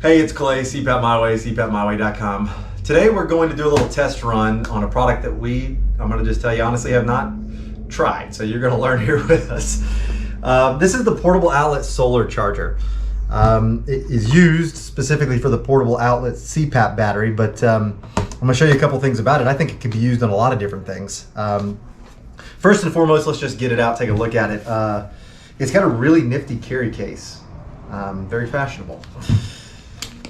Hey, it's Clay, CPAP My Way, CPAPMyWay.com. Today we're going to do a little test run on a product that I'm going to just tell you honestly, have not tried. So you're going to learn here with us. This is the Portable Outlet Solar Charger. It is used specifically for the Portable Outlet CPAP Battery, but I'm going to show you a couple things about it. I think it can be used on a lot of different things. First and foremost, let's just get it out, take a look at it. It's got a really nifty carry case, very fashionable.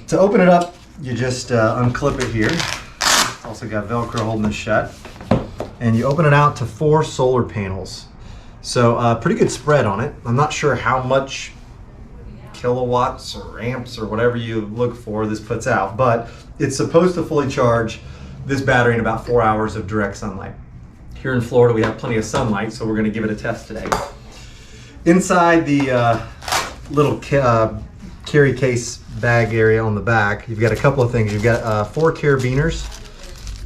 To open it up, you just unclip it here. It's also got Velcro holding it shut. And you open it out to 4 solar panels. So pretty good spread on it. I'm not sure how much kilowatts or amps or whatever you look for this puts out, but it's supposed to fully charge this battery in about 4 hours of direct sunlight. Here in Florida, we have plenty of sunlight, so we're going to give it a test today. Inside the little carry case bag area on the back, you've got a couple of things. You've got 4 carabiners.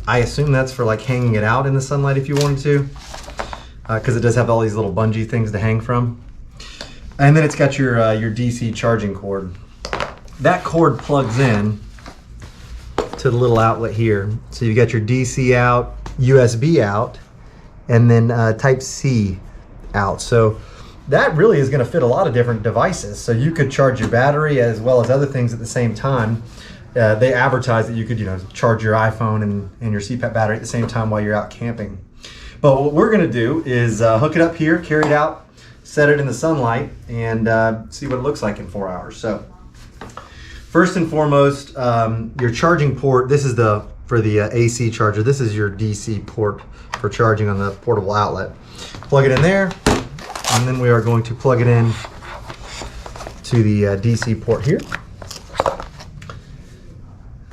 I assume that's for like hanging it out in the sunlight if you wanted to, because it does have all these little bungee things to hang from. And then it's got your DC charging cord. That cord plugs in to the little outlet here. So you've got your DC out, USB out, and then Type C out. So that really is going to fit a lot of different devices. So you could charge your battery as well as other things at the same time. They advertise that you could, charge your iPhone and your CPAP battery at the same time while you're out camping. But what we're going to do is hook it up here, carry it out, set it in the sunlight, and see what it looks like in 4 hours. So first and foremost, your charging port. This is for the AC charger. This is your DC port for charging on the portable outlet. Plug it in there. And then we are going to plug it in to the DC port here.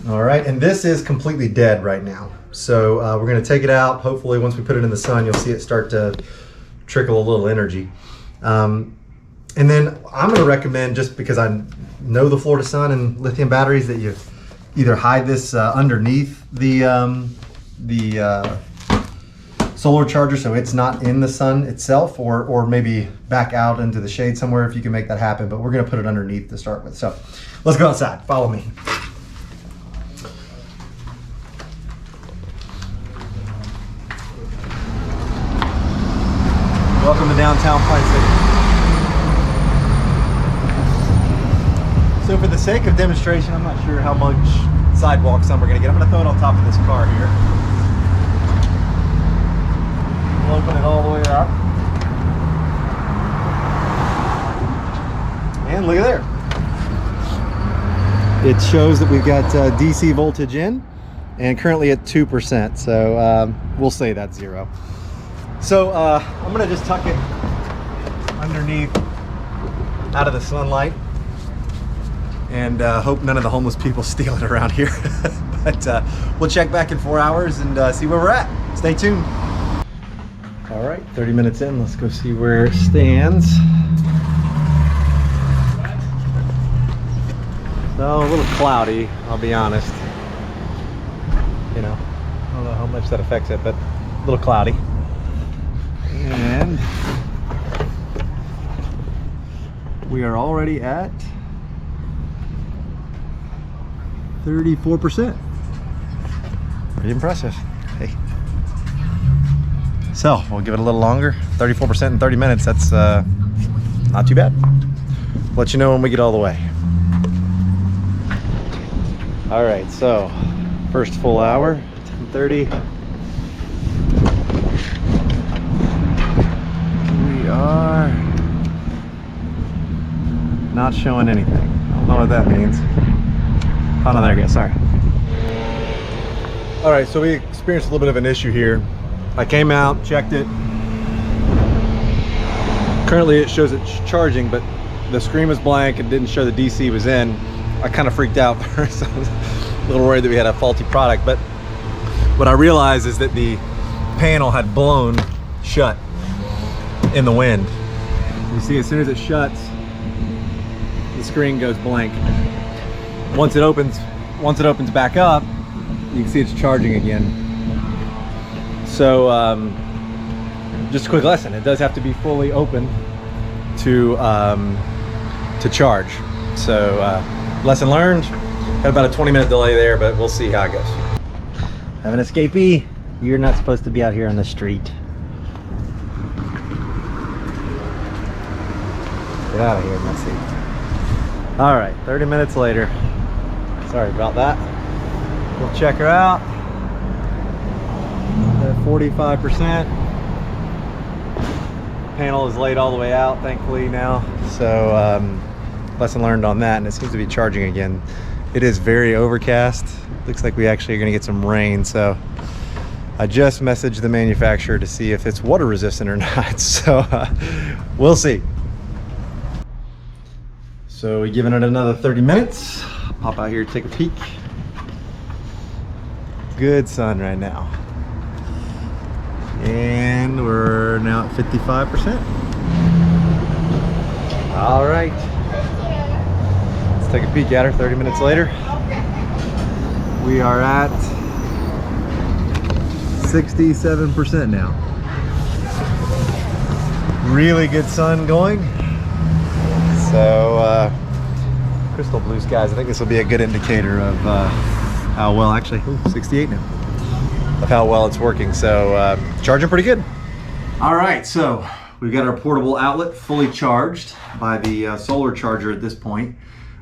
All right, and this is completely dead right now. So we're going to take it out. Hopefully once we put it in the sun, you'll see it start to trickle a little energy. And then I'm going to recommend, just because I know the Florida sun and lithium batteries, that you either hide this underneath the solar charger so it's not in the sun itself, or maybe back out into the shade somewhere if you can make that happen, but we're going to put it underneath to start with. So let's go outside. Follow me. Welcome to downtown Pine City. So for the sake of demonstration, I'm not sure how much sidewalk sun we're going to get. I'm going to throw it on top of this car here. We'll open it all the way up. And look at there. It shows that we've got DC voltage in, and currently at 2%. So we'll say that's 0. So I'm going to just tuck it underneath out of the sunlight and hope none of the homeless people steal it around here. But we'll check back in 4 hours and see where we're at. Stay tuned. All right, 30 minutes in, let's go see where it stands. So a little cloudy, I'll be honest. I don't know how much that affects it, but a little cloudy. And we are already at 34%. Pretty impressive. Hey. So we'll give it a little longer. 34% in 30 minutes. That's not too bad. Let you know when we get all the way. All right, so first full hour, 10:30. We are not showing anything. I don't know what that means. Oh no, there we go, sorry. All right, so we experienced a little bit of an issue here. I came out, checked it. Currently it shows it's charging, but the screen was blank and didn't show the DC was in. I kind of freaked out first. I was a little worried that we had a faulty product, but what I realized is that the panel had blown shut in the wind. You see, as soon as it shuts, the screen goes blank. Once it opens back up, you can see it's charging again. So just a quick lesson, it does have to be fully open to charge. So lesson learned. Got about a 20-minute delay there, but we'll see how it goes. Have an escapee. You're not supposed to be out here on the street. Get out of here, Messy. All right, 30 minutes later. Sorry about that. We'll check her out. At 45%. Panel is laid all the way out, thankfully now. So lesson learned on that, and it seems to be charging again. It is very overcast. Looks like we actually are gonna get some rain. So I just messaged the manufacturer to see if it's water resistant or not. So we'll see. So we're giving it another 30 minutes. Pop out here, take a peek. Good sun right now. And we're now at 55%. All right. Let's take a peek at her 30 minutes later. We are at 67% now. Really good sun going. So crystal blue skies. I think this will be a good indicator of how well, actually, 68 now, of how well it's working. So charging pretty good. All right, so we've got our portable outlet fully charged by the solar charger at this point.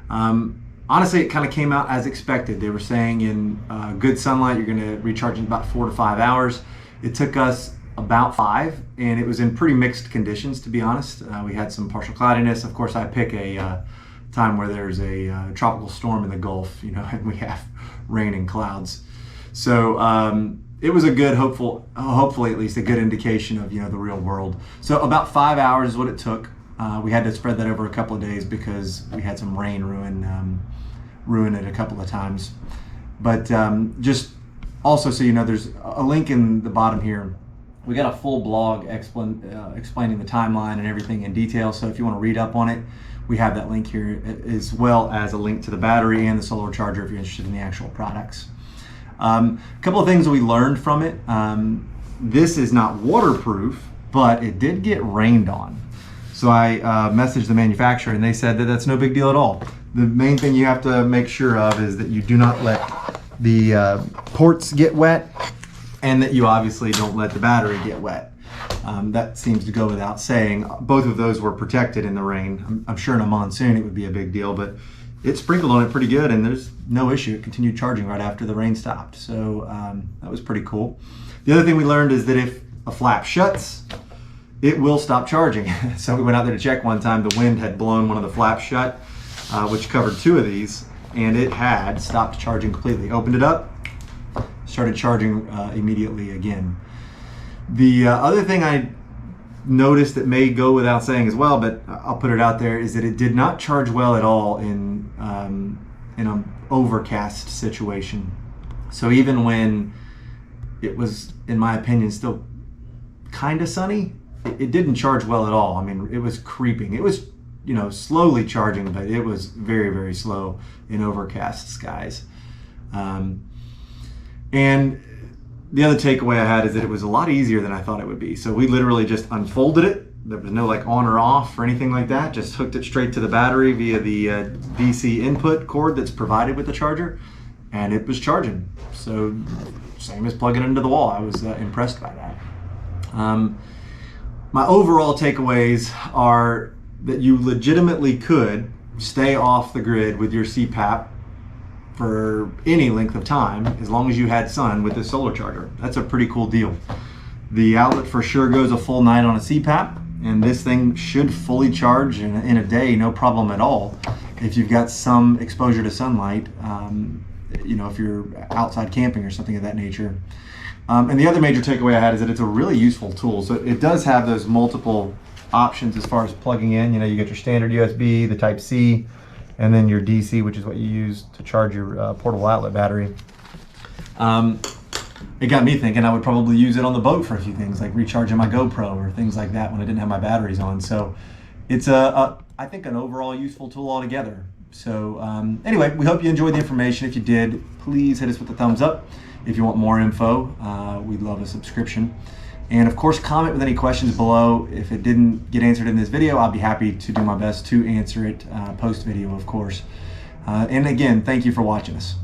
Honestly, it kind of came out as expected. They were saying in good sunlight, you're gonna recharge in about 4 to 5 hours. It took us about 5, and it was in pretty mixed conditions, to be honest. We had some partial cloudiness. Of course, I pick a time where there's a tropical storm in the Gulf, you know, and we have rain and clouds. So it was a good, hopefully at least a good indication of, you know, the real world. So about 5 hours is what it took. We had to spread that over a couple of days because we had some rain ruin it a couple of times. But just also so you know, there's a link in the bottom here. We got a full blog explaining the timeline and everything in detail. So if you want to read up on it, we have that link here, as well as a link to the battery and the solar charger if you're interested in the actual products. A couple of things that we learned from it. This is not waterproof, but it did get rained on. So I messaged the manufacturer and they said that that's no big deal at all. The main thing you have to make sure of is that you do not let the ports get wet, and that you obviously don't let the battery get wet. That seems to go without saying. Both of those were protected in the rain. I'm sure in a monsoon it would be a big deal, but it sprinkled on it pretty good and there's no issue. It continued charging right after the rain stopped. So that was pretty cool. The other thing we learned is that if a flap shuts, it will stop charging. So we went out there to check one time. The wind had blown one of the flaps shut, which covered 2 of these, and it had stopped charging completely. Opened it up, started charging immediately again. The other thing I noticed that may go without saying as well, but I'll put it out there, is that it did not charge well at all in an overcast situation. So even when it was, in my opinion, still kind of sunny, it didn't charge well at all. I mean, it was creeping. It was, you know, slowly charging, but it was very, very slow in overcast skies. And the other takeaway I had is that it was a lot easier than I thought it would be. So we literally just unfolded it. There was no like on or off or anything like that. Just hooked it straight to the battery via the DC input cord that's provided with the charger, and it was charging. So same as plugging it into the wall. I was impressed by that. My overall takeaways are that you legitimately could stay off the grid with your CPAP for any length of time as long as you had sun with this solar charger. That's a pretty cool deal. The outlet for sure goes a full night on a CPAP, and this thing should fully charge in a day, no problem at all, if you've got some exposure to sunlight, you know, if you're outside camping or something of that nature. And the other major takeaway I had is that it's a really useful tool. So it does have those multiple options as far as plugging in. You know, you get your standard USB, the Type-C, and then your DC, which is what you use to charge your portable outlet battery. It got me thinking I would probably use it on the boat for a few things, like recharging my GoPro or things like that when I didn't have my batteries on. So it's I think an overall useful tool altogether. So anyway, we hope you enjoyed the information. If you did, please hit us with a thumbs up. If you want more info, we'd love a subscription. And of course, comment with any questions below. If it didn't get answered in this video, I'll be happy to do my best to answer it post-video, of course. And again, thank you for watching us.